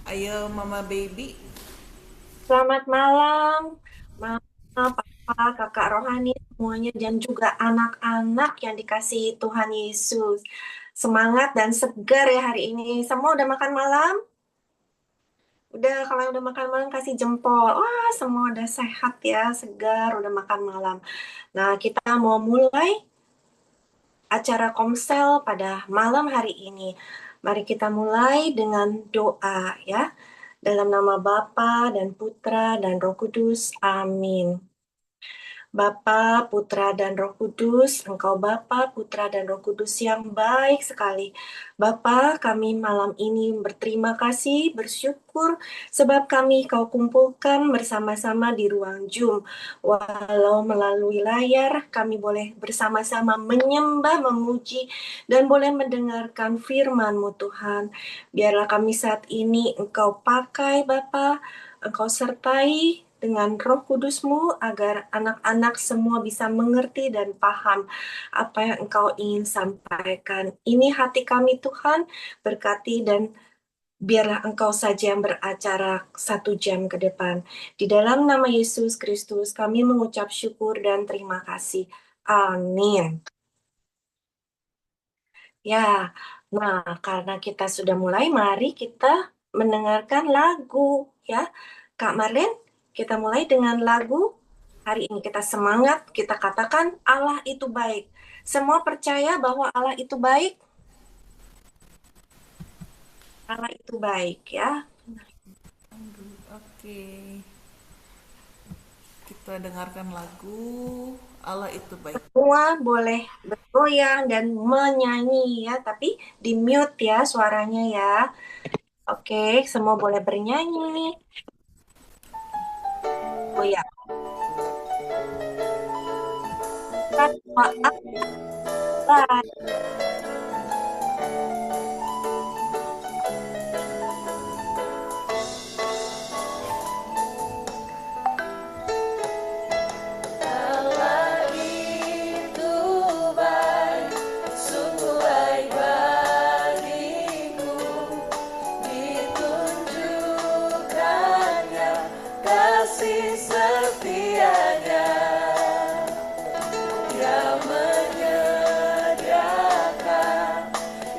Ayo Mama Baby. Selamat malam, Mama, Papa, Kakak Rohani, semuanya, dan juga anak-anak yang dikasihi Tuhan Yesus. Semangat dan segar ya hari ini. Semua udah makan malam? Udah, kalau udah makan malam kasih jempol. Wah, semua udah sehat ya, segar, udah makan malam. Nah, kita mau mulai acara Komsel pada malam hari ini. Mari kita mulai dengan doa ya. Dalam nama Bapa dan Putra dan Roh Kudus. Amin. Bapa, Putra, dan Roh Kudus, Engkau Bapa, Putra, dan Roh Kudus yang baik sekali. Bapa, kami malam ini berterima kasih, bersyukur, sebab kami Kau kumpulkan bersama-sama di ruang Zoom. Walau melalui layar, kami boleh bersama-sama menyembah, memuji, dan boleh mendengarkan firman-Mu Tuhan. Biarlah kami saat ini Engkau pakai Bapa, Engkau sertai dengan Roh Kudus-Mu agar anak-anak semua bisa mengerti dan paham apa yang Engkau ingin sampaikan. Ini hati kami Tuhan, berkati dan biarlah Engkau saja yang beracara 1 jam ke depan. Di dalam nama Yesus Kristus kami mengucap syukur dan terima kasih. Amin. Ya, nah karena kita sudah mulai, mari kita mendengarkan lagu ya. Kak Marlene, kita mulai dengan lagu. Hari ini kita semangat, kita katakan Allah itu baik. Semua percaya bahwa Allah itu baik, Allah itu baik ya. Oke, kita dengarkan lagu Allah itu baik. Semua boleh bergoyang dan menyanyi ya, tapi di mute ya suaranya ya. Oke, semua boleh bernyanyi. Oh ya, tanpa apa. Allah itu baik, sungguh baik bagiku, ditunjukkannya kasih setianya yang menyediakan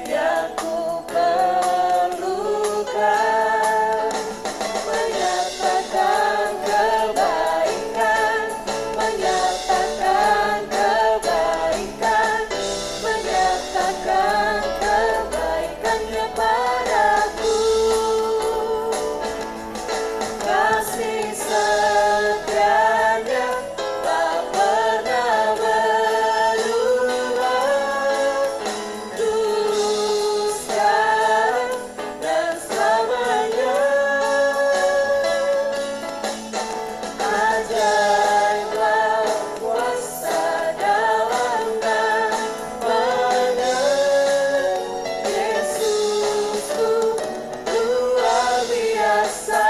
yang ku perlukan, menyatakan kebaikan, menyatakan kebaikan, menyatakan kebaikannya padaku, kasih setianya tak pernah berubah, dulu sekarang dan selamanya. Ajaiblah kuasa dalam namanya, Yesusku luar biasa.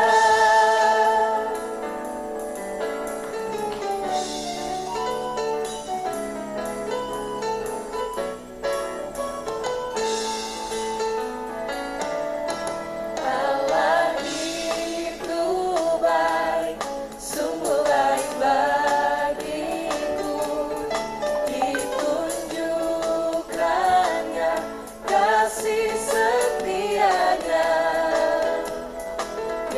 Allah itu baik, sungguh baik bagiku, ditunjukkannya kasih setianya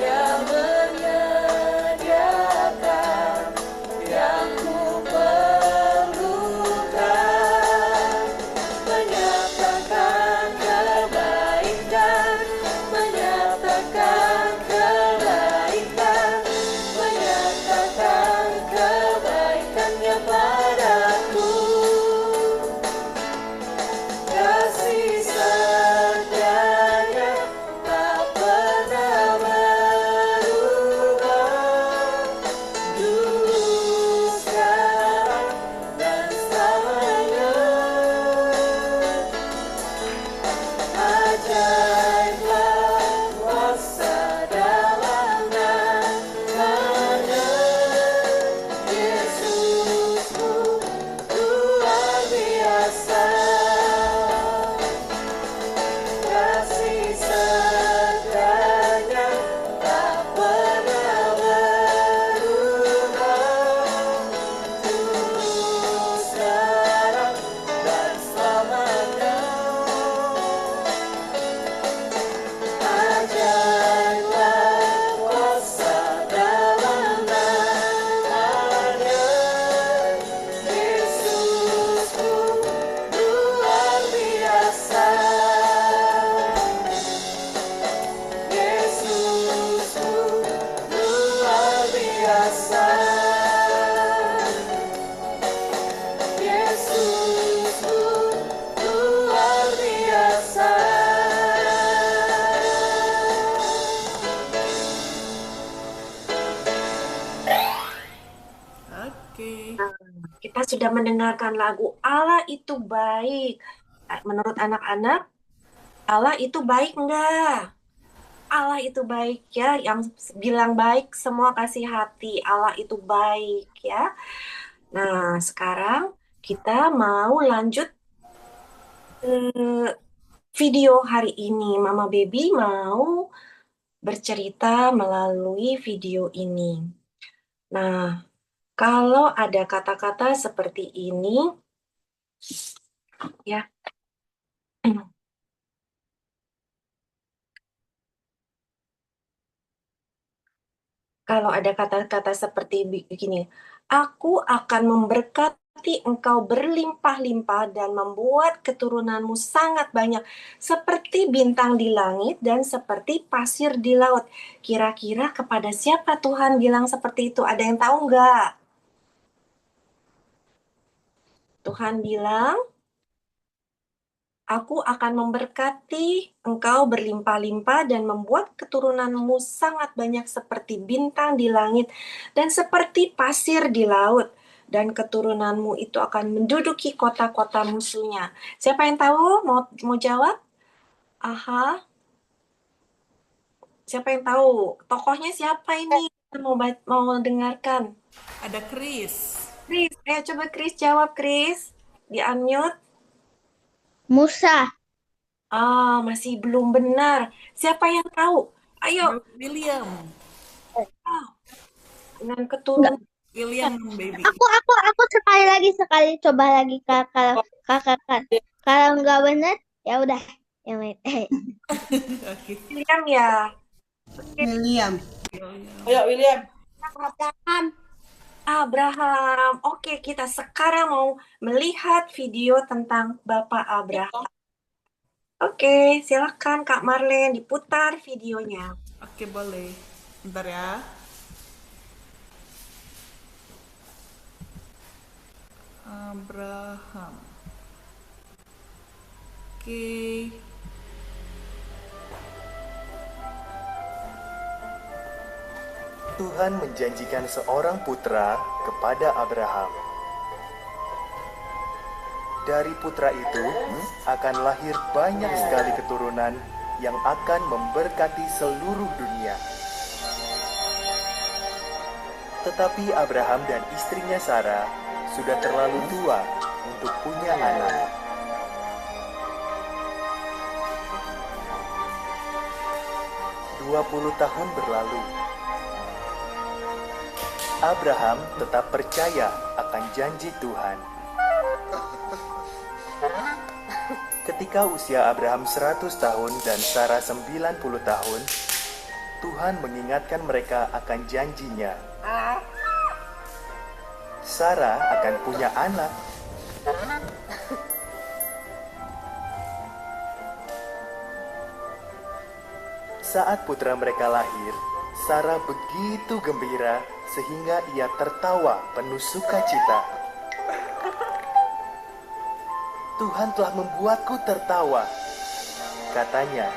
yang menyediakan yang ku perlukan, menyatakan kebaikan, menyatakan kebaikan, menyatakan kebaikannya padaku, kasih setianya tak pernah berubah, dulu sekarang dan selamanya. Ajaiblah kuasa dalam namanya, Yesusku luar biasa, kasih setianya Kita sudah mendengarkan lagu Allah itu baik. Menurut anak-anak, Allah itu baik enggak? Allah itu baik ya, yang bilang baik semua kasih hati. Allah itu baik ya. Nah, sekarang kita mau lanjut ke video hari ini. Mama Baby mau bercerita melalui video ini. Nah, kalau ada kata-kata seperti ini, ya, kalau ada kata-kata seperti begini, aku akan memberkati engkau berlimpah-limpah dan membuat keturunanmu sangat banyak, seperti bintang di langit dan seperti pasir di laut. Kira-kira kepada siapa Tuhan bilang seperti itu? Ada yang tahu nggak? Tuhan bilang, aku akan memberkati engkau berlimpah-limpah dan membuat keturunanmu sangat banyak seperti bintang di langit dan seperti pasir di laut. Dan keturunanmu itu akan menduduki kota-kota musuhnya. Siapa yang tahu? Mau jawab? Aha, siapa yang tahu? Tokohnya siapa ini? Mau dengarkan? Ada Chris. Chris, coba Chris jawab Chris. Di unmute. Musa. Masih belum benar. Siapa yang tahu? Ayo. William. Ah, dengan keturunan. William baby. Aku sekali coba lagi kakak. Kalau nggak benar ya udah yang lain. Oke. William ya. William. Ayo William. Abraham. Oke, kita sekarang mau melihat video tentang Bapak Abraham. Oke, silakan Kak Marlene diputar videonya. Oke, boleh. Bentar ya. Abraham. Oke. Tuhan menjanjikan seorang putra kepada Abraham. Dari putra itu akan lahir banyak sekali keturunan yang akan memberkati seluruh dunia. Tetapi Abraham dan istrinya Sarah sudah terlalu tua untuk punya anak. "20 tahun berlalu. Abraham tetap percaya akan janji Tuhan. Ketika usia Abraham 100 tahun dan Sarah 90 tahun, Tuhan mengingatkan mereka akan janjinya. Sarah akan punya anak. Saat putra mereka lahir, Sarah begitu gembira sehingga ia tertawa penuh sukacita. "Tuhan telah membuatku tertawa," katanya.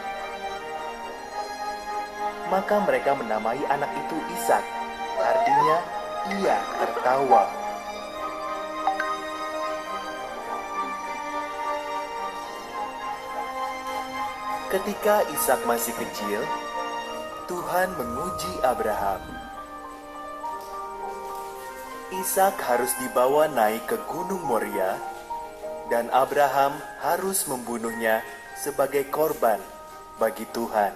Maka mereka menamai anak itu Ishak, artinya ia tertawa. Ketika Ishak masih kecil, Tuhan menguji Abraham. Ishak harus dibawa naik ke Gunung Moria, dan Abraham harus membunuhnya sebagai korban bagi Tuhan.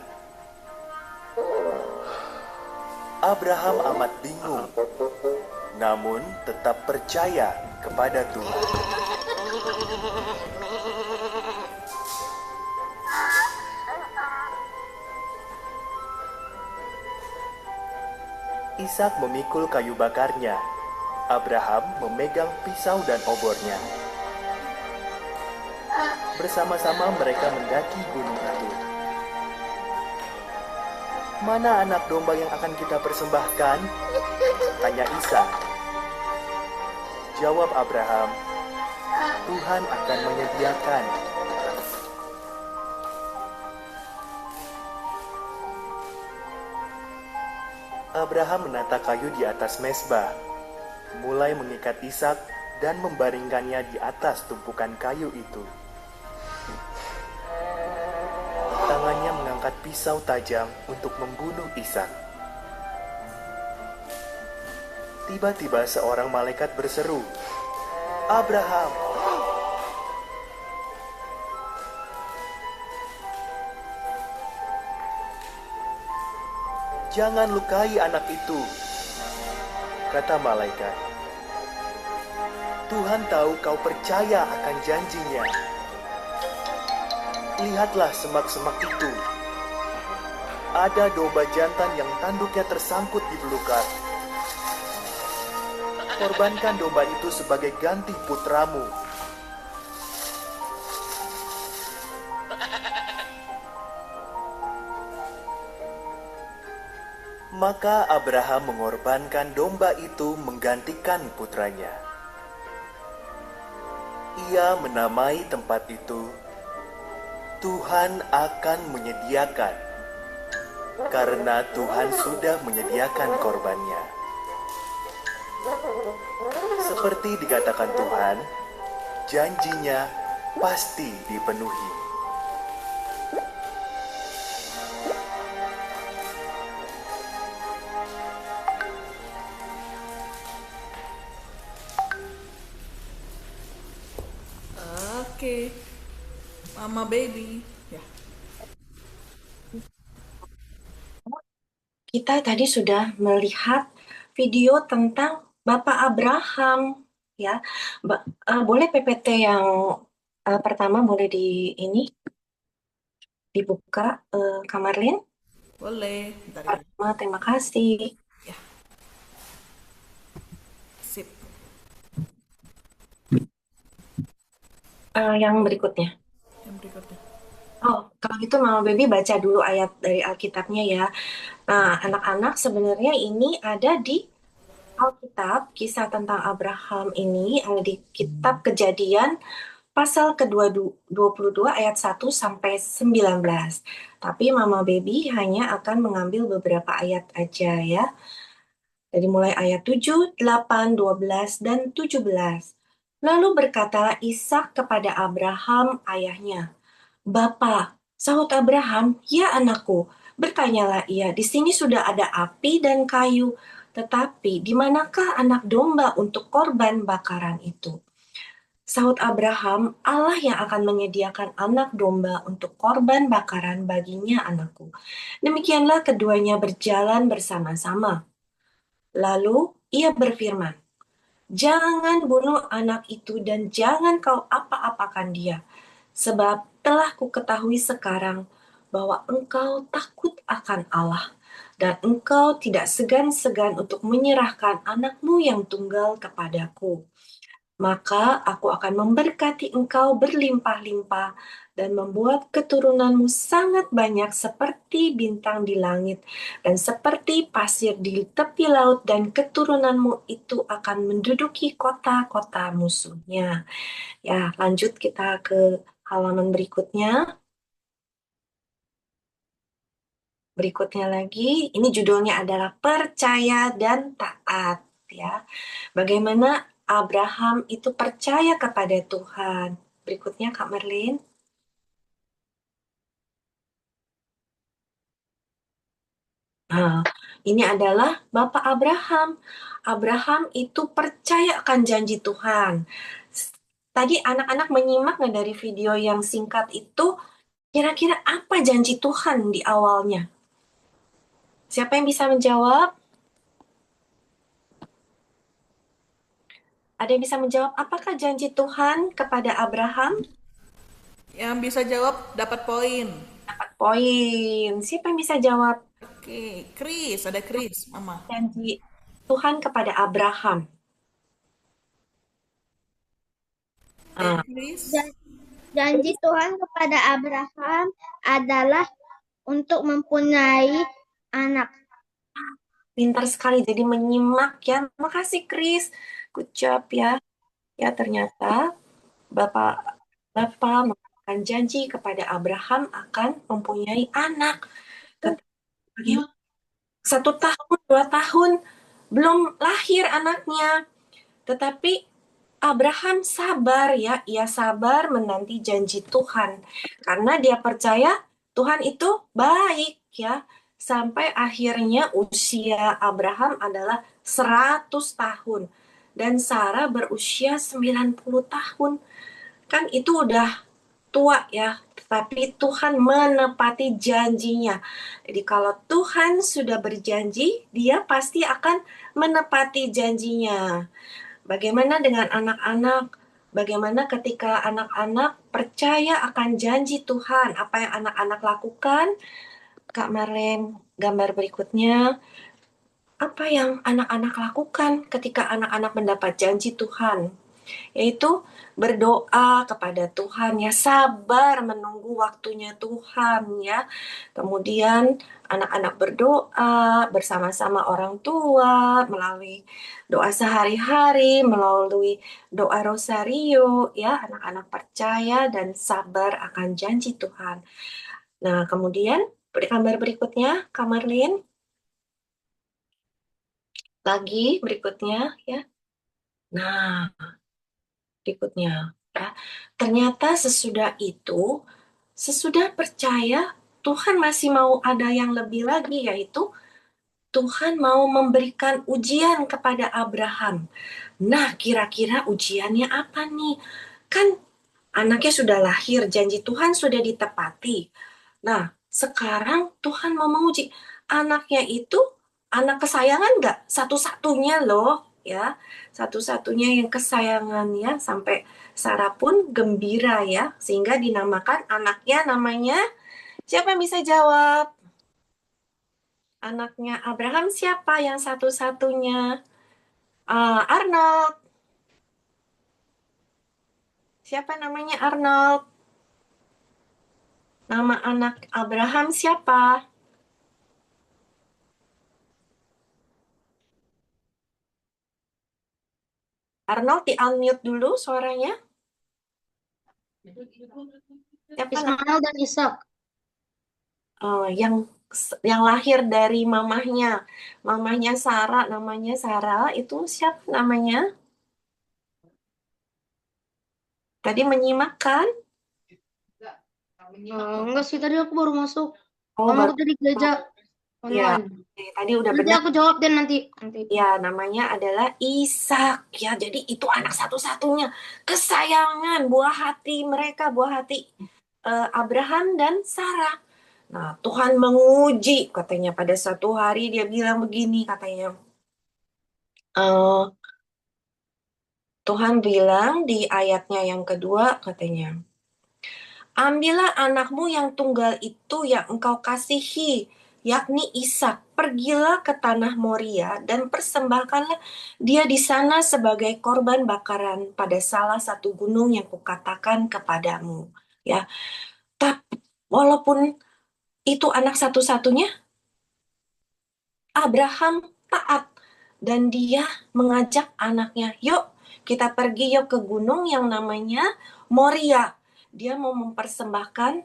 Abraham amat bingung, namun tetap percaya kepada Tuhan. Ishak memikul kayu bakarnya. Abraham memegang pisau dan obornya. Bersama-sama mereka mendaki gunung itu. "Mana anak domba yang akan kita persembahkan?" tanya Ishak. Jawab Abraham, "Tuhan akan menyediakan." Abraham menata kayu di atas mezbah, mulai mengikat Ishak dan membaringkannya di atas tumpukan kayu itu. Tangannya mengangkat pisau tajam untuk membunuh Ishak. Tiba-tiba seorang malaikat berseru, "Abraham!" "Jangan lukai anak itu," kata malaikat. "Tuhan tahu kau percaya akan janjinya. Lihatlah semak-semak itu. Ada domba jantan yang tanduknya tersangkut di belukar. Korbankan domba itu sebagai ganti putramu." Maka Abraham mengorbankan domba itu menggantikan putranya. Ia menamai tempat itu, "Tuhan akan menyediakan," karena Tuhan sudah menyediakan korbannya. Seperti dikatakan Tuhan, janjinya pasti dipenuhi. Oke, Mama Baby. Ya, Kita tadi sudah melihat video tentang Bapak Abraham, ya. Boleh PPT yang pertama boleh dibuka, Kak Marlin? boleh. Bentar ya. Terima kasih. Ya, sip. Yang berikutnya. Yang berikutnya. Oh, kalau gitu Mama Baby baca dulu ayat dari Alkitabnya ya. Nah, anak-anak sebenarnya ini ada di Alkitab, kisah tentang Abraham ini ada di kitab Kejadian pasal ke-22 ayat 1 sampai 19. Tapi Mama Baby hanya akan mengambil beberapa ayat aja ya. Jadi mulai ayat 7, 8, 12, dan 17. Lalu berkatalah Ishak kepada Abraham ayahnya, "Bapa," sahut Abraham, "Ya anakku." Bertanyalah ia, "Di sini sudah ada api dan kayu, tetapi di manakah anak domba untuk korban bakaran itu?" Sahut Abraham, "Allah yang akan menyediakan anak domba untuk korban bakaran baginya anakku." Demikianlah keduanya berjalan bersama-sama. Lalu ia berfirman, "Jangan bunuh anak itu dan jangan kau apa-apakan dia. Sebab telah kuketahui sekarang bahwa engkau takut akan Allah, dan engkau tidak segan-segan untuk menyerahkan anakmu yang tunggal kepadaku. Maka aku akan memberkati engkau berlimpah-limpah dan membuat keturunanmu sangat banyak seperti bintang di langit dan seperti pasir di tepi laut, dan keturunanmu itu akan menduduki kota-kota musuhnya." Ya, lanjut kita ke halaman berikutnya. Berikutnya lagi, ini judulnya adalah Percaya dan Taat, ya. Bagaimana Abraham itu percaya kepada Tuhan. Berikutnya Kak Merlin. Nah, ini adalah Bapak Abraham. Abraham itu percaya akan janji Tuhan. Tadi anak-anak menyimak nggak dari video yang singkat itu, kira-kira apa janji Tuhan di awalnya? Siapa yang bisa menjawab? Ada yang bisa menjawab apakah janji Tuhan kepada Abraham? Yang bisa jawab dapat poin. Dapat poin. Siapa yang bisa jawab Oke, Chris, ada Chris, Mama. janji Tuhan kepada Abraham? Ah, Chris. Janji Tuhan kepada Abraham adalah untuk mempunyai anak. pintar sekali. Jadi menyimak ya. Makasih Chris. Good job ya. Ya, ternyata Bapak melakukan janji kepada Abraham akan mempunyai anak. Tetapi 1 tahun, 2 tahun belum lahir anaknya. Tetapi Abraham sabar ya, ia sabar menanti janji Tuhan karena dia percaya Tuhan itu baik ya. Sampai akhirnya usia Abraham adalah 100 tahun dan Sarah berusia 90 tahun. Kan itu udah tua ya, tetapi Tuhan menepati janjinya. Jadi kalau Tuhan sudah berjanji, dia pasti akan menepati janjinya. Bagaimana dengan anak-anak? Bagaimana ketika anak-anak percaya akan janji Tuhan? Apa yang anak-anak lakukan? Kak Marlene, gambar berikutnya. Apa yang anak-anak lakukan ketika anak-anak mendapat janji Tuhan? Yaitu berdoa kepada Tuhan ya, sabar menunggu waktunya Tuhan ya. Kemudian anak-anak berdoa bersama-sama orang tua melalui doa sehari-hari, melalui doa rosario ya, anak-anak percaya dan sabar akan janji Tuhan. Nah, kemudian gambar berikutnya, Kak Marlin, lagi berikutnya ya. Nah, berikutnya ya. Ternyata sesudah percaya, Tuhan masih mau ada yang lebih lagi, yaitu Tuhan mau memberikan ujian kepada Abraham. Nah, kira-kira ujiannya apa nih? Kan anaknya sudah lahir, janji Tuhan sudah ditepati. Nah, sekarang Tuhan mau menguji. Anaknya itu anak kesayangan nggak? Satu-satunya loh, ya. Satu-satunya yang kesayangan ya, sampai Sarah pun gembira ya, sehingga dinamakan anaknya namanya, siapa yang bisa jawab? Anaknya Abraham siapa yang satu-satunya? Arnold. Siapa namanya Arnold? Nama anak Abraham siapa? Arnold di-unmute dulu suaranya. Siapa Ismail dan Ishak. yang lahir dari mamahnya Sarah, namanya Sarah, itu siapa namanya? Tadi menyimak kan? Enggak sih, tadi aku baru masuk. Oh, Kamu tadi gereja ya, online. tadi udah Nanti benar. aku jawab deh nanti. Ya, namanya adalah Ishak ya. Jadi itu anak satu-satunya, kesayangan, buah hati mereka, buah hati Abraham dan Sarah. Nah, Tuhan menguji katanya pada satu hari, dia bilang begini katanya. Tuhan bilang di ayatnya yang kedua katanya, ambillah anakmu yang tunggal itu yang engkau kasihi, yakni Ishak. Pergilah ke tanah Moria dan persembahkanlah dia di sana sebagai korban bakaran pada salah satu gunung yang kukatakan kepadamu. Ya, tapi walaupun itu anak satu-satunya, Abraham taat dan dia mengajak anaknya, yuk kita pergi yuk ke gunung yang namanya Moria. Dia mau mempersembahkan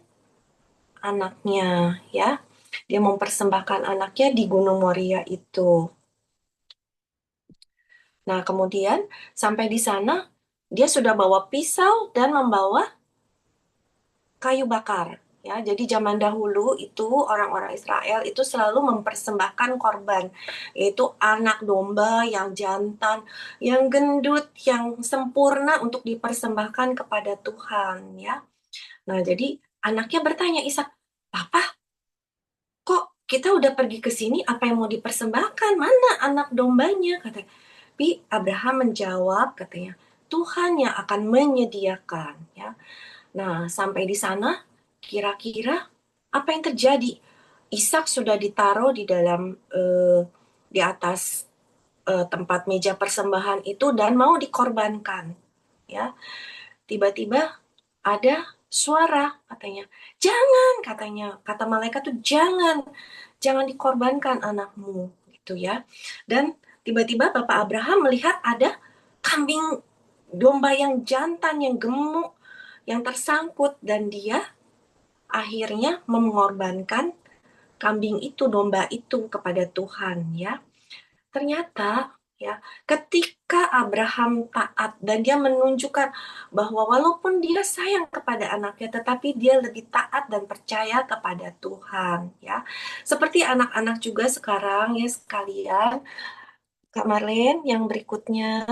anaknya ya. Dia mempersembahkan anaknya di Gunung Moria itu. Nah, kemudian sampai di sana dia sudah bawa pisau dan membawa kayu bakar. Ya, jadi zaman dahulu itu orang-orang Israel itu selalu mempersembahkan korban, yaitu anak domba yang jantan, yang gendut, yang sempurna untuk dipersembahkan kepada Tuhan. Ya, nah jadi anaknya bertanya Ishak, Papa, kok kita udah pergi ke sini, apa yang mau dipersembahkan? Mana anak dombanya? Katanya. Tapi Abraham menjawab, katanya, Tuhan yang akan menyediakan. Ya. Nah, sampai di sana, kira-kira apa yang terjadi? Ishak sudah ditaruh di dalam di atas tempat meja persembahan itu dan mau dikorbankan. Ya, tiba-tiba ada suara katanya, jangan katanya, kata malaikat tuh jangan dikorbankan anakmu gitu ya. Dan tiba-tiba Bapak Abraham melihat ada kambing domba yang jantan yang gemuk yang tersangkut dan dia akhirnya mengorbankan kambing itu, domba itu kepada Tuhan ya. Ternyata ya. Ketika Abraham taat dan dia menunjukkan bahwa walaupun dia sayang kepada anaknya, tetapi dia lebih taat dan percaya kepada Tuhan, ya. Seperti anak-anak juga sekarang ya sekalian, Kak Marlene, yang berikutnya,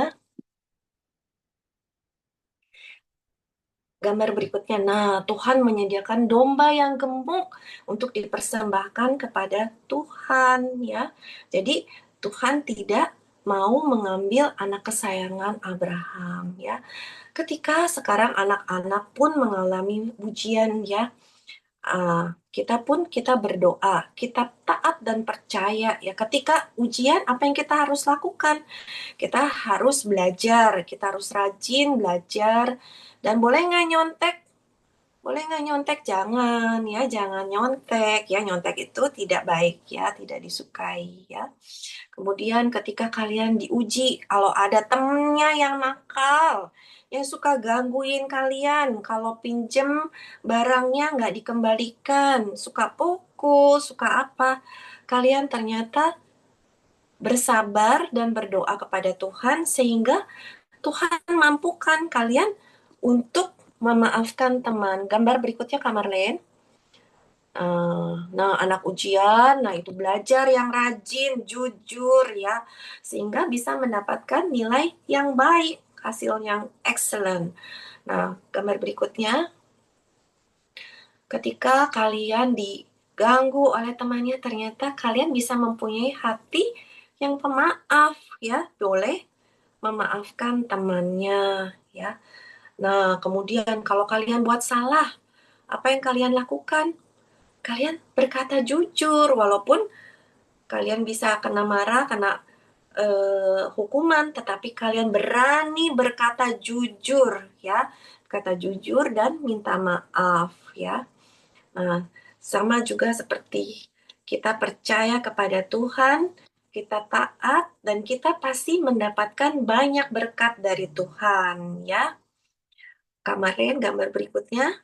gambar berikutnya. Nah, Tuhan menyediakan domba yang gemuk untuk dipersembahkan kepada Tuhan, ya. Jadi Tuhan tidak mau mengambil anak kesayangan Abraham, ya. Ketika sekarang anak-anak pun mengalami ujian, ya, kita berdoa, kita taat dan percaya, ya. Ketika ujian, apa yang kita harus lakukan? Kita harus belajar, kita harus rajin belajar, dan boleh nggak nyontek? Boleh nggak nyontek? Jangan, ya, jangan nyontek, ya. Nyontek itu tidak baik, ya, tidak disukai, ya. Kemudian ketika kalian diuji, kalau ada temennya yang nakal, yang suka gangguin kalian, kalau pinjem barangnya nggak dikembalikan, suka pukul, suka apa, kalian ternyata bersabar dan berdoa kepada Tuhan sehingga Tuhan mampukan kalian untuk memaafkan teman. Gambar berikutnya, Kak Marlene. Nah, anak ujian, nah itu belajar yang rajin, jujur ya, sehingga bisa mendapatkan nilai yang baik, hasil yang excellent. Nah, gambar berikutnya, ketika kalian diganggu oleh temannya, ternyata kalian bisa mempunyai hati yang pemaaf, ya, boleh memaafkan temannya, ya. Nah, kemudian kalau kalian buat salah, apa yang kalian lakukan? Kalian berkata jujur, walaupun kalian bisa kena marah, kena hukuman, tetapi kalian berani berkata jujur, ya, kata jujur dan minta maaf, ya. Nah, sama juga seperti kita percaya kepada Tuhan, kita taat, dan kita pasti mendapatkan banyak berkat dari Tuhan, ya. Kemarin gambar berikutnya.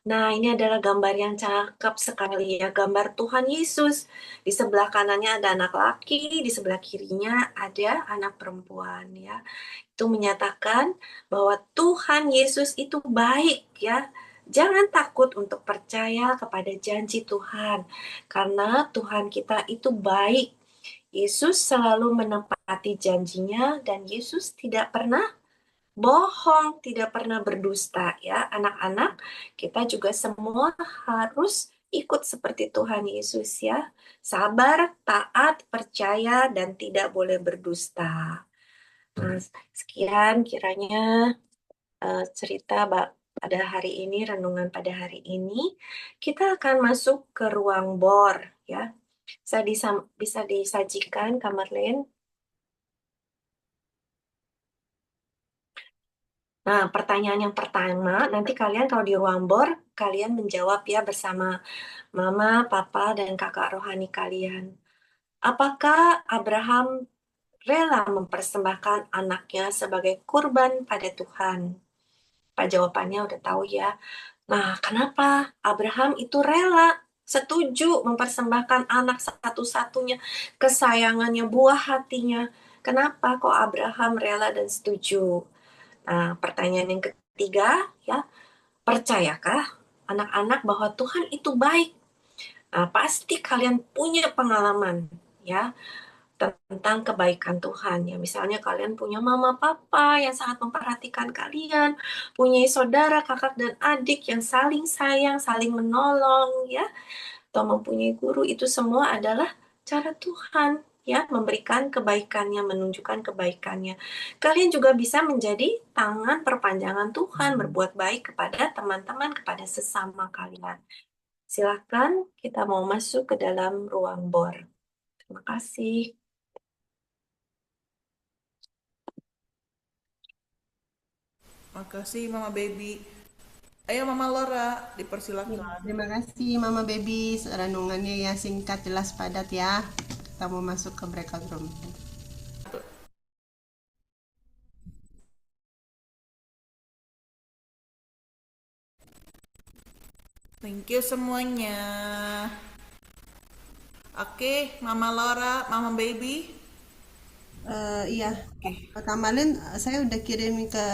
Nah, ini adalah gambar yang cakep sekali ya, gambar Tuhan Yesus. Di sebelah kanannya ada anak laki, di sebelah kirinya ada anak perempuan ya. Itu menyatakan bahwa Tuhan Yesus itu baik ya. Jangan takut untuk percaya kepada janji Tuhan, karena Tuhan kita itu baik. Yesus selalu menepati janjinya dan Yesus tidak pernah bohong, tidak pernah berdusta ya. Anak-anak, kita juga semua harus ikut seperti Tuhan Yesus ya. Sabar, taat, percaya, dan tidak boleh berdusta. Nah, sekian kiranya cerita pada hari ini, renungan pada hari ini. Kita akan masuk ke ruang bor ya. Bisa disajikan, Kak Marlene. Nah, pertanyaan yang pertama, nanti kalian kalau di ruang bor, kalian menjawab ya bersama mama, papa, dan kakak rohani kalian. Apakah Abraham rela mempersembahkan anaknya sebagai kurban pada Tuhan? Pak jawabannya udah tahu ya. Nah, kenapa Abraham itu rela, setuju mempersembahkan anak satu-satunya, kesayangannya, buah hatinya? Kenapa kok Abraham rela dan setuju? Nah, pertanyaan yang ketiga, ya, percayakah anak-anak bahwa Tuhan itu baik? Nah, pasti kalian punya pengalaman, ya, tentang kebaikan Tuhan. Ya, misalnya kalian punya mama papa yang sangat memperhatikan kalian, punya saudara, kakak, dan adik yang saling sayang, saling menolong, ya, atau mempunyai guru, itu semua adalah cara Tuhan ya memberikan kebaikannya, menunjukkan kebaikannya. Kalian juga bisa menjadi tangan perpanjangan Tuhan, berbuat baik kepada teman-teman, kepada sesama kalian. Silakan kita mau masuk ke dalam ruang bor. Terima kasih. Makasih Mama Baby. Ayo Mama Laura, dipersilakan. Terima kasih Mama Baby. Renungannya ya singkat, jelas, padat ya. Kita mau masuk ke breakout room. Thank you semuanya. Oke, Mama Laura, Mama Baby. Iya. Oke. Ke Kamalin saya udah kirim ke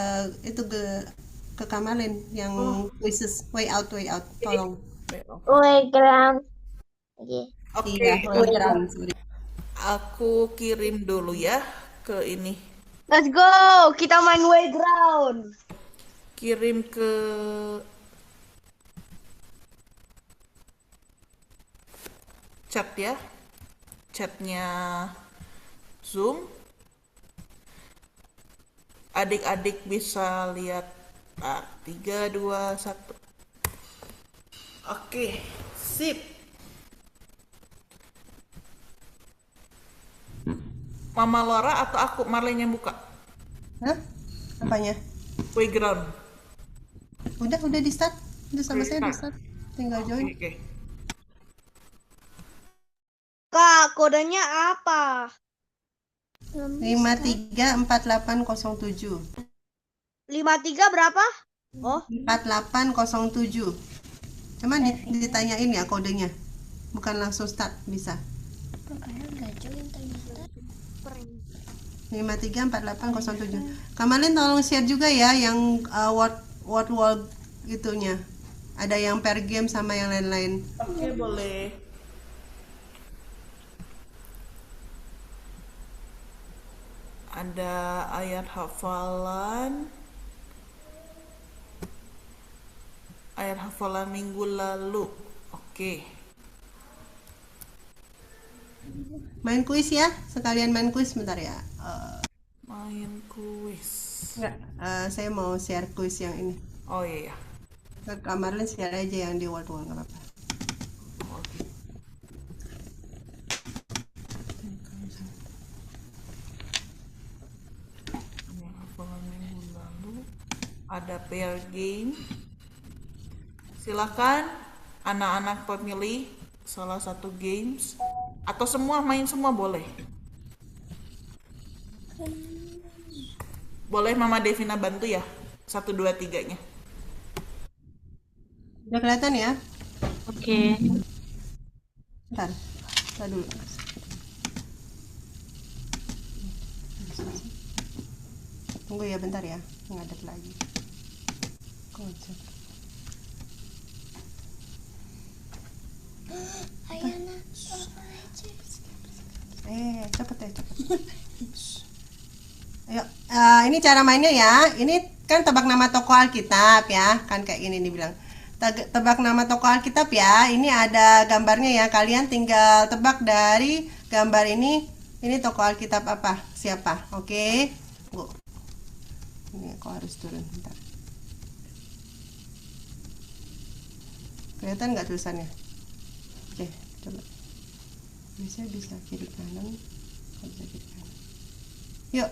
itu ke Kamalin yang quizzes way out tolong. Playground. Oke. Oke, Iya, playground, sorry. aku kirim dulu ya ke ini. Let's go. Kita main playground. Kirim ke chat ya. Chatnya Zoom. Adik-adik bisa lihat. 3, 2, 1. Oke, sip. Mama Laura atau aku Marlene yang buka? Hah? Apanya? Playground. Udah di start. Udah sama Udah saya di start. start. Tinggal join. Oke. Kak, kodenya apa? 534807. 53 berapa? Oh, 4807. Cuman ditanyain ya kodenya. Bukan langsung start bisa. 534807. Kamalin tolong share juga ya yang word itunya. Ada yang per game sama yang lain-lain. Oke, boleh. Ada ayat hafalan. Ayat hafalan minggu lalu. Oke. Main kuis ya, sekalian main kuis bentar ya. Main kuis. Enggak, saya mau share kuis yang ini. Oh iya. Ke Kamarlin share aja yang di word nggak apa-apa. Oke. Ayat hafalan minggu lalu. Ada pair game. Silakan anak-anak pemilih salah satu games atau semua main semua boleh. Boleh Mama Devina bantu ya? 1, 2, 3-nya. Udah kelihatan ya? oke. Bentar dulu. Tunggu ya bentar ya, ngadep lagi. Kocak. Cepet. Ayo, ini cara mainnya ya. Ini kan tebak nama tokoh Alkitab ya, kan kayak gini dibilang. Tebak nama tokoh Alkitab ya. Ini ada gambarnya ya. Kalian tinggal tebak dari gambar ini. Ini tokoh Alkitab apa? Siapa? Oke. Bu. Ini kok harus turun bentar. Kelihatan nggak tulisannya? Oke, coba. Biasanya bisa kiri kanan. Nggak bisa kiri kanan. Yuk,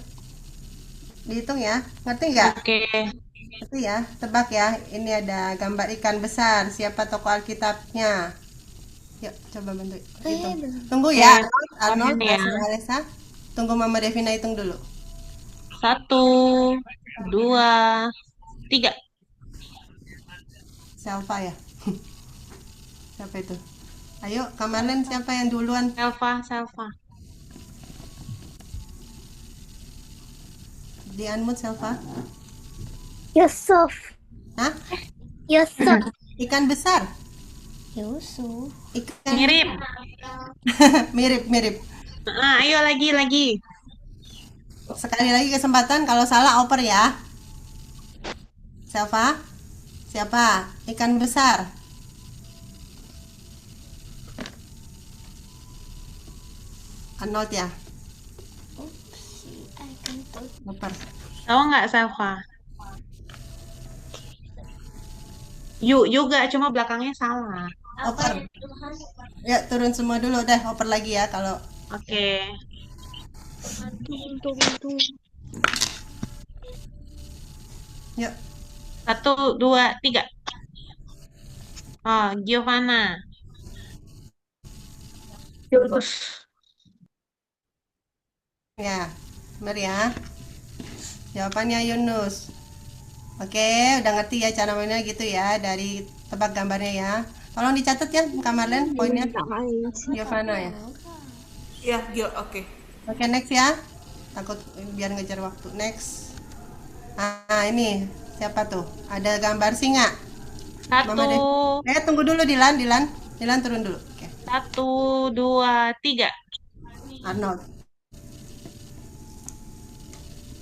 dihitung ya. Ngerti nggak? Oke. Ngerti ya? Tebak ya. Ini ada gambar ikan besar. Siapa tokoh Alkitabnya? Yuk, coba bantu hitung. Tunggu ya, Arnold, ya. Alessa. Tunggu Mama Devina hitung dulu. 1, 2, 3. Selva ya. Siapa itu? Ayo, Kamarlen siapa yang duluan? Selva. Di unmute Selva. Yusuf. Hah? Yusuf. Ikan besar. Yusuf. Ikan Mirip. mirip. Ayo lagi. Sekali lagi kesempatan, kalau salah oper ya. Selva. Siapa? Ikan besar. Arnold ya. Oper. Tahu nggak Selva? Yuk juga, cuma belakangnya salah. Oper. Ya, turun semua dulu deh, oper lagi ya kalau. Oke. Yuk. 1, 2, 3. Oh, Giovanna. Ya, benar ya. Jawabannya Yunus. Oke, udah ngerti ya cara mainnya gitu ya, dari tebak gambarnya ya. Tolong dicatat ya, Kak Marlen, poinnya. Tak main sih. Giovanna ya. Ya, Gio, oke. Oke, next ya. Takut biar ngejar waktu. Next. Ini siapa tuh? Ada gambar singa. Mama deh. Satu, Tunggu dulu Dilan turun dulu. Oke. 1, 2, 3. Arnold.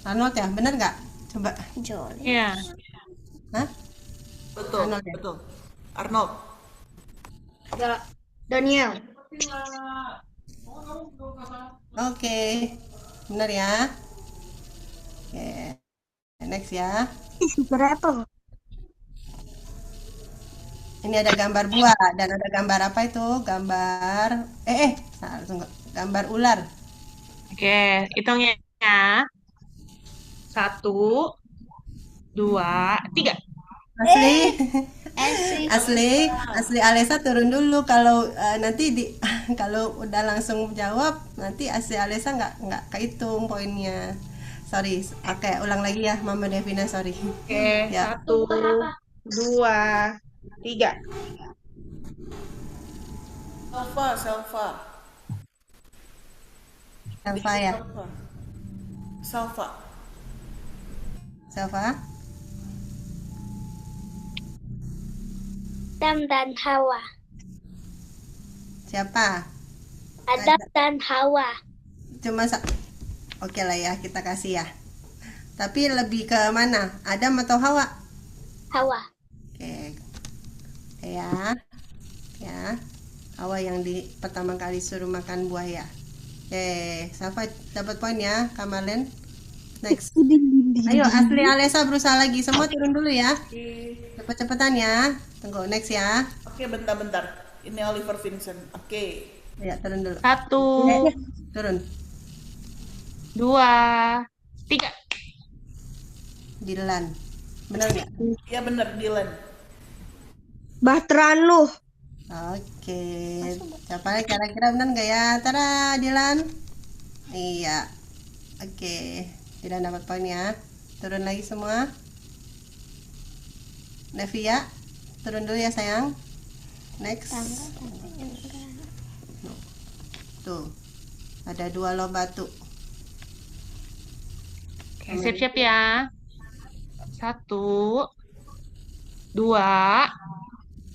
Arnold ya, bener nggak? Coba. Jolly. Iya. Hah? Betul, Arnold ya? betul. Arnold. Daniel. Oke. Bener ya. Oke. Next ya. Berapa? Ini ada gambar buah dan ada gambar apa itu? Gambar salah, tunggu. Gambar ular. Oke, hitungnya ya. 1, 2, 3. Asli. Asli. Asli Alesa turun dulu kalau nanti kalau udah langsung jawab nanti asli Alesa nggak kehitung poinnya. Sorry. Oke, ulang lagi ya Mama Devina, sorry. Oke, Ya. 1, 2, 3. Selva, Selva. Selva ya. Selva. Selva. Selva. Adam dan Hawa. Siapa? Adam dan Hawa. Cuma Oke lah ya, kita kasih ya. Tapi lebih ke mana? Adam atau Hawa? Hawa. Oke. Ya. Ya. Hawa yang pertama kali suruh makan buah ya. Oke, Safa dapat poin ya, Kamalen. Next. Ayo, Asli Alesa berusaha lagi. Semua turun dulu ya. Cepet-cepetan ya. Tunggu, next ya. Oke, bentar-bentar. Ini Oliver Vincent. Oke. Ya, turun dulu. 1, Turun. 2, 3. Dilan. Benar nggak? Ya bener, Dylan. Bahtran lu. Oke. Siapa kira-kira benar nggak ya? Tada, Dilan. Iya. Oke. Dilan dapat poin ya. Turun lagi semua. Nevia, turun dulu ya sayang. Next. Tuh. Ada 2 loh batu. Oke, siap-siap ya. 1, 2,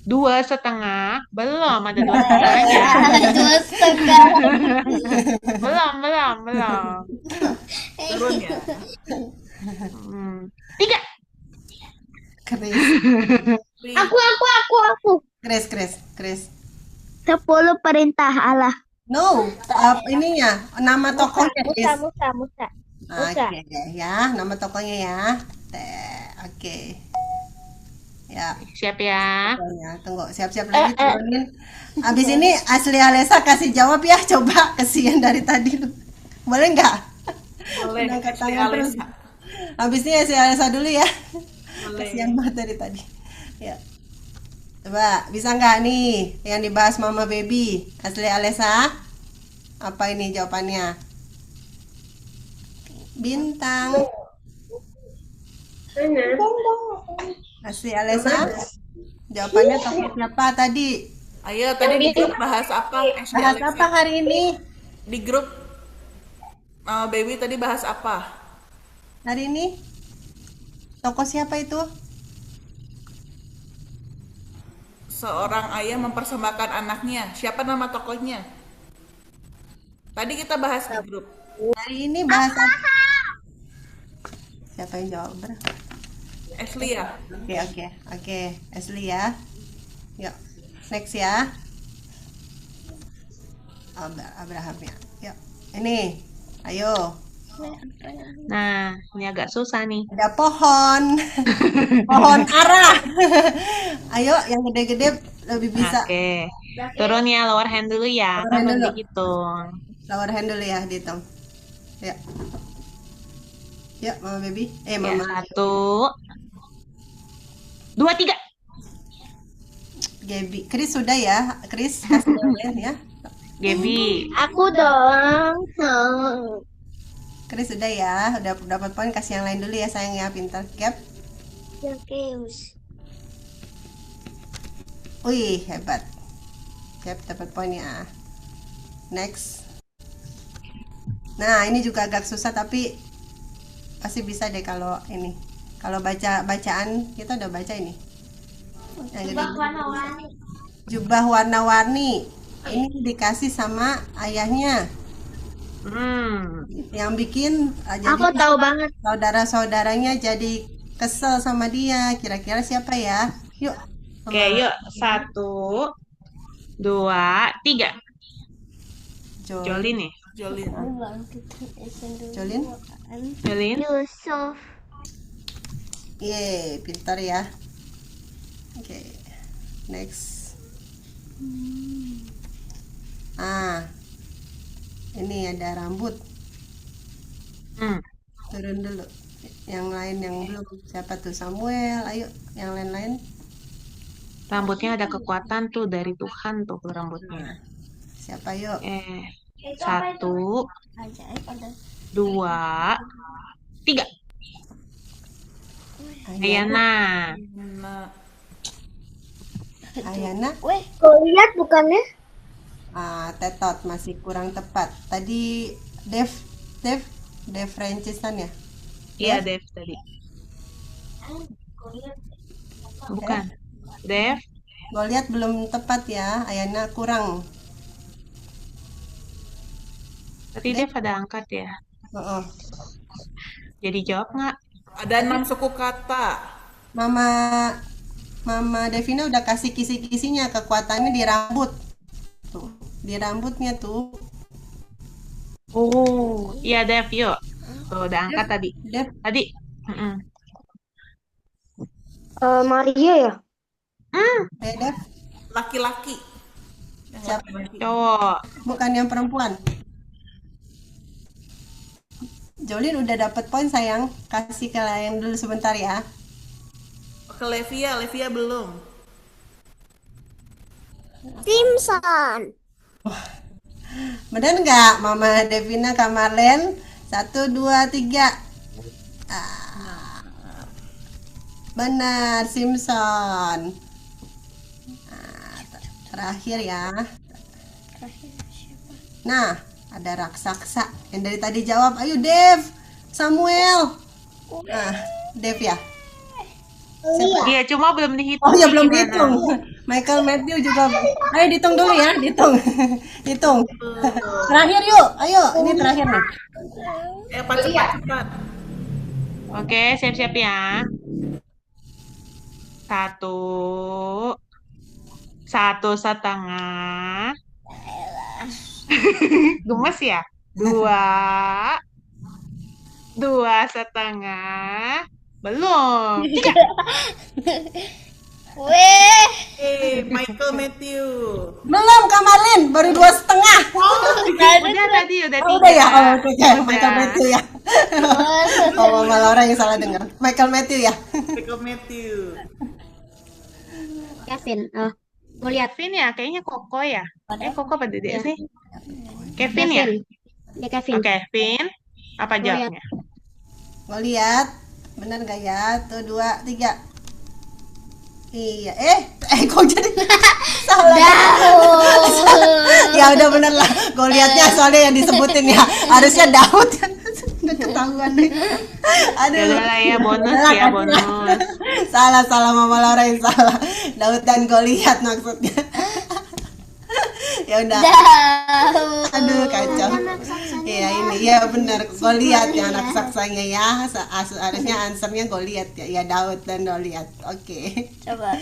2,5. Belum, ada 2,5-nya. 2,5. Belum. Turun ya. 3. Chris. Aku. Chris. 10 perintah Allah. No, ininya nama tokohnya Chris. Musa. Oke ya, nama tokohnya ya. Oke. Ya, Siap ya. ya, tunggu, siap-siap lagi turunin. Abis ini Asli Alesa kasih jawab ya, coba kesian dari tadi lu. Boleh nggak? Boleh. Udah angkat Asli tangan terus. Alesa. Abis ini Asli Alesa dulu ya. Boleh. Kesian banget dari tadi. Ya. Coba, bisa nggak nih yang dibahas Mama Baby? Asli Alesa? Apa ini jawabannya? Bintang. Asli Alesa? Jawabannya tokoh siapa tadi? Ayo, tadi di grup bahas apa? Ashley Bahas Alexia. apa hari ini? Di grup Baby tadi bahas apa? Hari ini? Tokoh siapa itu? Seorang ayah mempersembahkan anaknya. Siapa nama tokohnya? Tadi kita bahas di grup. Hari ini bahas apa? Siapa yang jawab? Ashley ya? Oke. Asli ya. Yuk, next ya. Abraham ya. Yuk, ini. Ayo. Nah, ini agak susah nih. Ada pohon. Pohon ara. Ayo, yang gede-gede lebih bisa. Oke. Turun ya, lower hand dulu ya. Lower Kan hand belum dulu. dihitung. Lower hand dulu ya, dihitung. Ya. Yuk, Mama Baby. Ya, Mama. 1, 2, 3. Gaby. Chris sudah ya. Chris kasih jawaban ya. Gaby. Aku dong. Chris sudah ya. Udah dapat poin, kasih yang lain dulu ya sayang ya, pintar. Gap. Wih, hebat. Siap, dapat poin ya. Next. Nah, ini juga agak susah tapi pasti bisa deh kalau ini. Kalau bacaan kita udah baca ini. Yang Jubah gede. warna-warni. Jubah warna-warni. Ini dikasih sama ayahnya. Yang bikin jadi Aku tahu banget. saudara-saudaranya jadi kesel sama dia. Kira-kira siapa ya? Yuk. Oke, yuk. 1, 2, 3. Jolin nih. Jolin. Jolin. Jolin. Yusuf. Yeay, pintar ya. Oke. Next. Ini ada rambut. Turun dulu. Yang lain yang belum. Siapa tuh? Samuel. Ayo, yang lain-lain. Rambutnya ada kekuatan tuh dari Tuhan tuh rambutnya. Siapa yuk? 1, Ajaib ada. 2, 3. Ayana. Ayana. Nah, Ayana. Weh, kau lihat bukannya? Tetot masih kurang tepat. Tadi Dev Francistan ya? Iya, Dev tadi. Bukan. Dev. Gue lihat belum tepat ya. Ayana kurang. Tadi Dev ada angkat ya. Oh. Jadi jawab nggak? ada 6 suku kata. Mama Devina udah kasih kisi-kisinya, kekuatannya di rambut. Tuh, di rambutnya tuh. Oh, iya Dev, yuk. Tuh, udah angkat tadi. Dev, Tadi. Mm-mm. Maria ya? Dev, Laki-laki. Yang Siapa? laki-laki. Cowok. bukan yang perempuan. Jolin udah dapet poin sayang. Kasih ke yang dulu sebentar ya. Ke Levia belum. Simpson. Bener nggak Mama Devina Kamarlen? 1, 2, 3. Benar, Simpson. Terakhir ya. Nah, ada raksasa yang dari tadi jawab. Ayo Dev, Samuel. Dev ya. Siapa? Iya, cuma belum dihitung. Oh ya belum Gimana? dihitung. Michael Matthew juga. Ayo dihitung dulu ya, dihitung. Hitung. Terakhir yuk. Ayo, ini terakhir nih. Cepat. Oke, siap-siap ya. 1 setengah. Gemes ya? 2 setengah. Belum. 3. Weh. Michael Matthew. Belum Kamarlin, baru 2,5. Udah tadi, udah 3. Udah ya, oke. Michael Matthew ya. Mama Laura yang salah dengar. Michael Matthew ya. Michael Matthew. Kevin. Oh, mau lihat. Kevin ya, kayaknya Koko ya. Koko apa Dedek sih? Kevin ya? Ya Kevin. Oke, Kevin. Apa jawabnya? Mau lihat, benar nggak ya? Tuh 2, 3. Iya, kok jadi salah? Ya udah bener lah. Gue lihatnya soalnya yang disebutin ya. Harusnya Daud. Udah ketahuan deh. Aduh. Udah lah ya, bonus Salah, ya, kan? bonus. Salah Mama Laura yang salah. Daud dan Goliat maksudnya. Ya udah. Aduh kacau. Iya ini ya benar Goliat ya anak saksanya ya. Harusnya answernya Goliat ya. Ya Daud dan Goliat. Oke. Coba.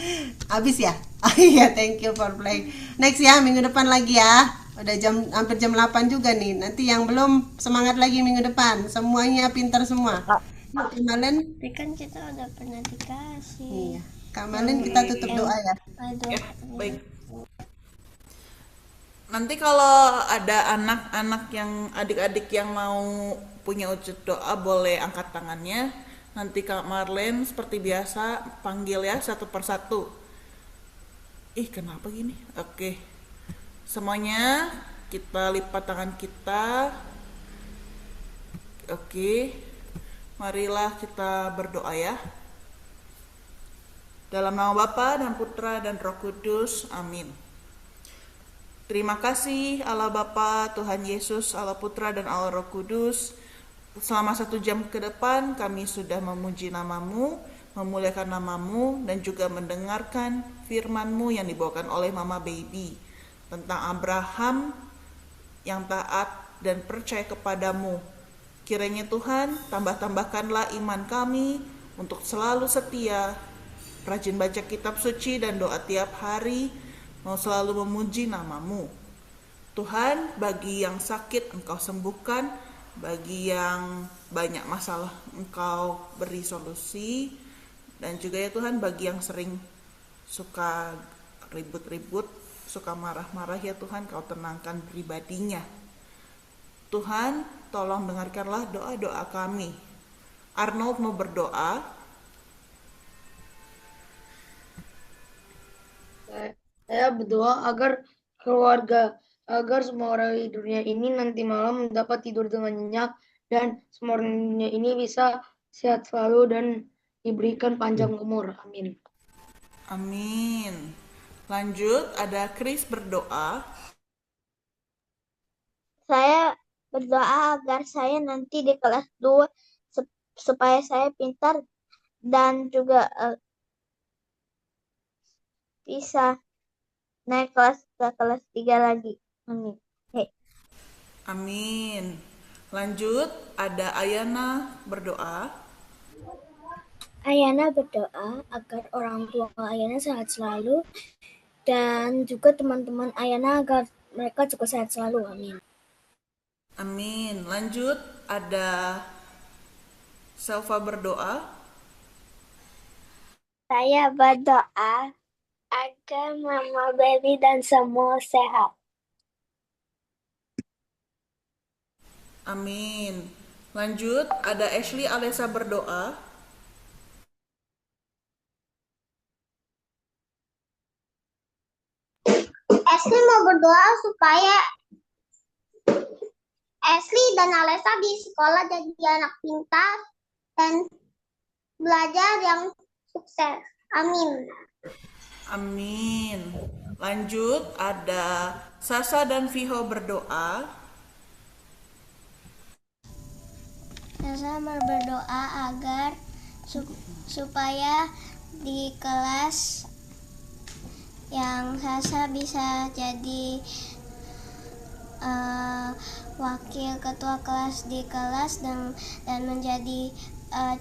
Habis ya? Oh iya, thank you for playing. Next ya, minggu depan lagi ya. Udah hampir jam 8 juga nih. Nanti yang belum semangat lagi minggu depan. Semuanya pintar semua. Yuk, Kamalen. Tapi kan kita udah pernah dikasih. Iya. Kamalen kita tutup doa ya. Aduh. Ya, baik. Nanti kalau ada anak-anak yang adik-adik yang mau punya wujud doa boleh angkat tangannya. Nanti Kak Marlen seperti biasa panggil ya satu persatu. Kenapa gini? Oke. Semuanya kita lipat tangan kita. Oke. Marilah kita berdoa ya. Dalam nama Bapa dan Putra dan Roh Kudus. Amin. Terima kasih Allah Bapa, Tuhan Yesus, Allah Putra dan Allah Roh Kudus. Selama 1 jam ke depan kami sudah memuji namamu, memuliakan namamu, dan juga mendengarkan firman-Mu yang dibawakan oleh Mama Baby tentang Abraham yang taat dan percaya kepadamu. Kiranya Tuhan, tambahkanlah iman kami untuk selalu setia, rajin baca kitab suci dan doa tiap hari, mau selalu memuji namamu. Tuhan, bagi yang sakit Engkau sembuhkan, bagi yang banyak masalah Engkau beri solusi, dan juga ya Tuhan, bagi yang sering suka ribut-ribut, suka marah-marah ya Tuhan, Kau tenangkan pribadinya. Tuhan, tolong dengarkanlah doa-doa kami. Arnold mau berdoa. Saya berdoa agar semua orang di dunia ini nanti malam dapat tidur dengan nyenyak dan semua orang di dunia ini bisa sehat selalu dan diberikan panjang umur. Amin. Amin. Lanjut, ada Chris berdoa. Saya berdoa agar saya nanti di kelas 2 supaya saya pintar dan juga bisa naik kelas ke kelas 3 lagi. Amin. Amin. Lanjut, ada Ayana berdoa. Ayana berdoa agar orang tua Ayana sehat selalu dan juga teman-teman Ayana agar mereka juga sehat selalu. Amin. Amin. Lanjut, ada Selva berdoa. Saya berdoa agar Mama Baby dan semua sehat. Amin. Lanjut, ada Ashley Alessa berdoa. Ashley mau berdoa supaya Ashley dan Alessa di sekolah jadi anak pintar dan belajar yang sukses. Amin. Amin. Lanjut, ada Sasa dan Viho berdoa. Saya mau berdoa agar supaya di kelas yang Sasa bisa jadi wakil ketua kelas di kelas dan menjadi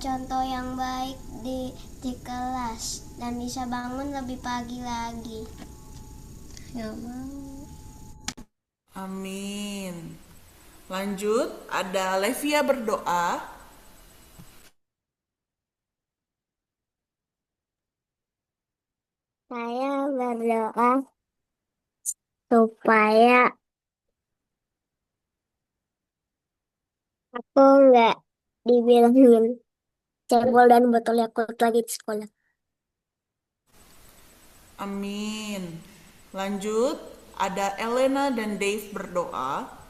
contoh yang baik di kelas dan bisa bangun lebih pagi lagi. Nggak mau. Amin. Lanjut, ada Levia berdoa. Saya berdoa supaya aku nggak dibilangin cebol dan botol Yakult lagi di sekolah. Amin. Lanjut, ada Elena dan Dave berdoa.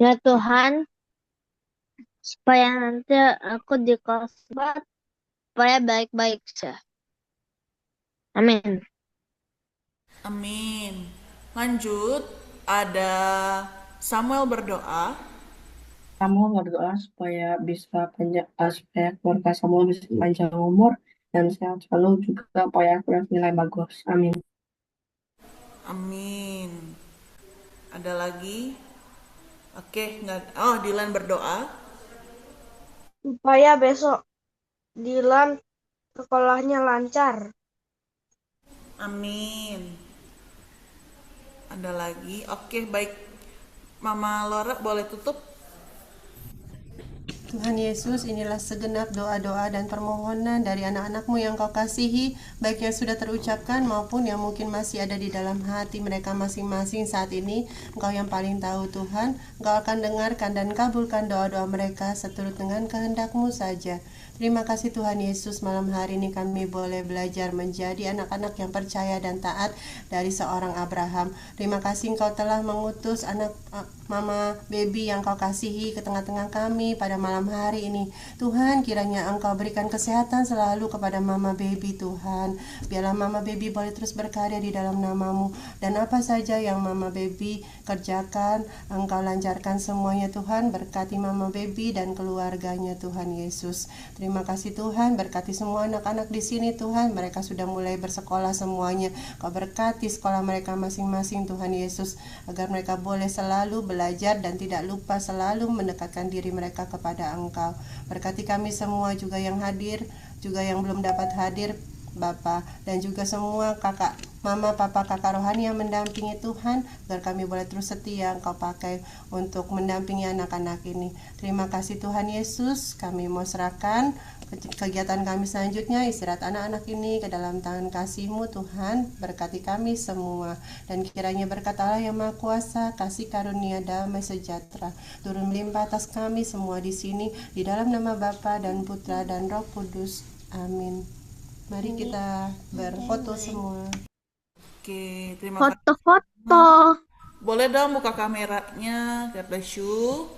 Ya Tuhan, supaya nanti aku di kelas 4 supaya baik-baik saja. Amin. Amin. Lanjut, ada Samuel berdoa. Samuel berdoa supaya supaya keluarga Samuel bisa panjang umur dan sehat selalu, juga supaya aku nilai bagus. Amin. Amin. Ada lagi? Oke, Dylan berdoa. Supaya besok Dylan sekolahnya lancar. Amin. Ada lagi? Oke, baik. Mama Laura boleh tutup? Tuhan Yesus, inilah segenap doa-doa dan permohonan dari anak-anak-Mu yang Kau kasihi, baik yang sudah terucapkan maupun yang mungkin masih ada di dalam hati mereka masing-masing saat ini. Engkau yang paling tahu Tuhan, Engkau akan dengarkan dan kabulkan doa-doa mereka seturut dengan kehendak-Mu saja. Terima kasih Tuhan Yesus, malam hari ini kami boleh belajar menjadi anak-anak yang percaya dan taat dari seorang Abraham. Terima kasih Engkau telah mengutus anak Mama Baby yang Kau kasihi ke tengah-tengah kami pada malam hari ini. Tuhan, kiranya Engkau berikan kesehatan selalu kepada Mama Baby Tuhan. Biarlah Mama Baby boleh terus berkarya di dalam nama-Mu. Dan apa saja yang Mama Baby kerjakan, Engkau lancarkan semuanya Tuhan. Berkati Mama Baby dan keluarganya Tuhan Yesus. Terima kasih Tuhan, berkati semua anak-anak di sini Tuhan. Mereka sudah mulai bersekolah semuanya. Kau berkati sekolah mereka masing-masing Tuhan Yesus. Agar mereka boleh selalu belajar dan tidak lupa selalu mendekatkan diri mereka kepada Engkau. Berkati kami semua juga yang hadir, juga yang belum dapat hadir, Bapa, dan juga semua kakak, mama, papa, kakak rohani yang mendampingi Tuhan, agar kami boleh terus setia Engkau pakai untuk mendampingi anak-anak ini. Terima kasih Tuhan Yesus, kami mau serahkan kegiatan kami selanjutnya, istirahat anak-anak ini ke dalam tangan kasih-Mu Tuhan. Berkati kami semua, dan kiranya berkat Allah yang Maha Kuasa, kasih karunia damai sejahtera turun melimpah atas kami semua di sini, di dalam nama Bapa dan Putra dan Roh Kudus. Amin. Mari kita berfoto semua. Oke, terima kasih. Foto-foto. Boleh dong buka kameranya, God bless you.